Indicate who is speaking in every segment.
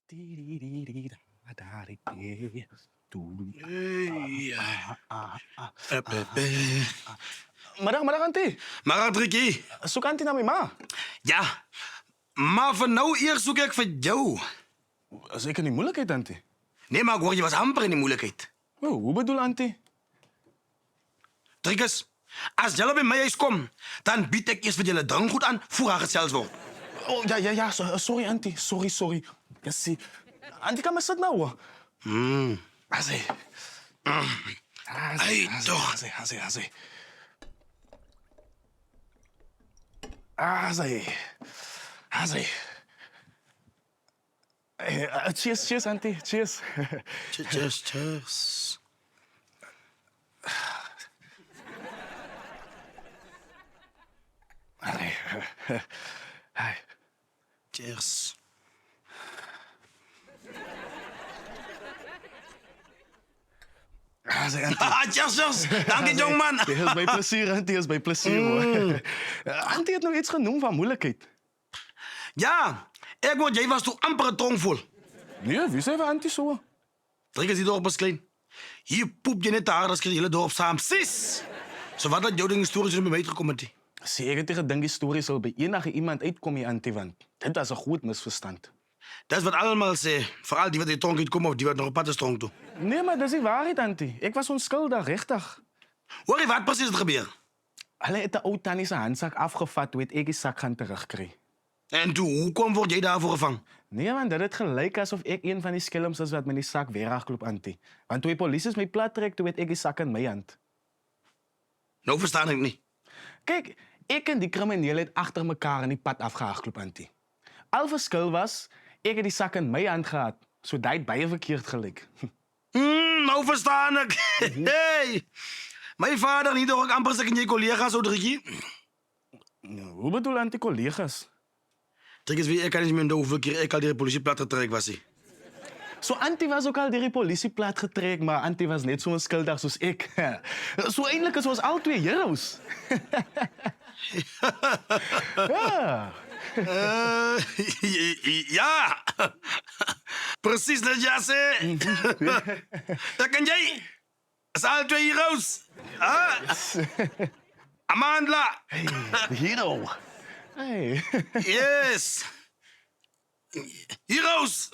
Speaker 1: Hey.
Speaker 2: Middag, auntie.
Speaker 1: Maar Driekie,
Speaker 2: Soek auntie naar mijn ma.
Speaker 1: ja. Maar voor nou eerst zoek ik voor jou.
Speaker 2: Zeker niet moeilijkheid, auntie.
Speaker 1: Nee, maar ik hoor je was amper in die moeilijkheid.
Speaker 2: Oh, hoe bedoel auntie?
Speaker 1: Triekes, als jij bij mij eens komt, dan bied ik eerst voor jullie drankgoed aan, voor haar het zelfs wordt.
Speaker 2: Oh, ja, sorry auntie. Sorry. Ja, zie. Auntie, kan me zitten nou, hoor. Azee.
Speaker 1: Hey, toch.
Speaker 2: Azee. Cheers, auntie. Cheers.
Speaker 1: Cheers.
Speaker 2: Azee.
Speaker 1: Cheers.
Speaker 2: Azee, auntie.
Speaker 1: Cheers. Dank je, jongman.
Speaker 2: Dit is bij plezier, auntie. Is bij plezier, hoor. Auntie had nog iets genoemd van moeilijkheid.
Speaker 1: Ja, ik word jij was toen amper een tong vol.
Speaker 2: Nee, wie zei van auntie zo?
Speaker 1: Triekes, die dorp is klein. Hier poep je net daar, als je het hele dorp samen. Sis! Zo wat dat jouw ding historisch met mij terugkomt.
Speaker 2: Zeker tegen denk historie zal bij enige iemand uitkomen, auntie, want dit was een goed misverstand.
Speaker 1: Dat is wat allemaal zei. Vooral die wat in tronk uitkomen of die wat nog op pad is tronk toe.
Speaker 2: Nee, maar dat is niet waarheid, auntie. Ik was onschuldig, rechtig.
Speaker 1: Hoor je wat precies het gebeurt?
Speaker 2: Hij heeft de oud Tannie zijn handzak afgevat, toen ik die zak gaan terugkrijgen.
Speaker 1: En toen, hoe kom word jij daarvoor gevangen?
Speaker 2: Nee, man, dat het gelijk alsof ik een van die skilms is wat met die zak weer aanklopt, auntie. Want toen de politie mij plat trekt, toen weet ik die zak in mijn hand.
Speaker 1: Nou verstaan ik niet.
Speaker 2: Kijk, ik en die crimineel het achter elkaar in die pad afgeklopt, auntie. Al verschil was, ik heb die zak in mijn hand gehad. Zo dat het bij verkeerd gelijk.
Speaker 1: Nou verstaan ik. Hey. Mijn vader niet hoor ik amper zeggen je collega's, zo Driekie.
Speaker 2: Hoe bedoel auntie collega's?
Speaker 1: Triekes, wie ik kan niet meer doen hoeveel keer ik al die politie plat getrekt was.
Speaker 2: Zo auntie was ook al door die politie plat getrekt, maar auntie was net zo'n schuldig zoals ik. Zo eindelijk zoals al twee heroes. Ja.
Speaker 1: Ja. Precies dat jij zei. Dat kan jij. Dat is al twee heroes. Amandla.
Speaker 2: Hey, de hero. Hey.
Speaker 1: Yes. Heroes.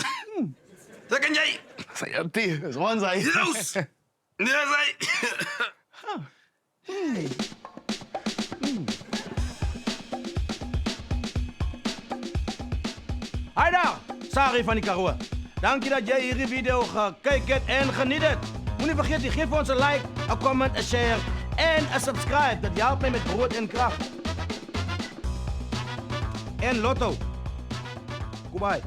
Speaker 1: Dat kan jij.
Speaker 2: Say auntie, dat is one zij.
Speaker 1: Heroes. Ja, zij.
Speaker 3: Hi daar, Sari van die Karoo. Dank je dat jij hierdie video gekeken hebt en geniet het. Moet niet vergeten, geef ons een like, een comment, een share en een subscribe. Dat helpt mij met brood en kracht. En lotto. Goodbye.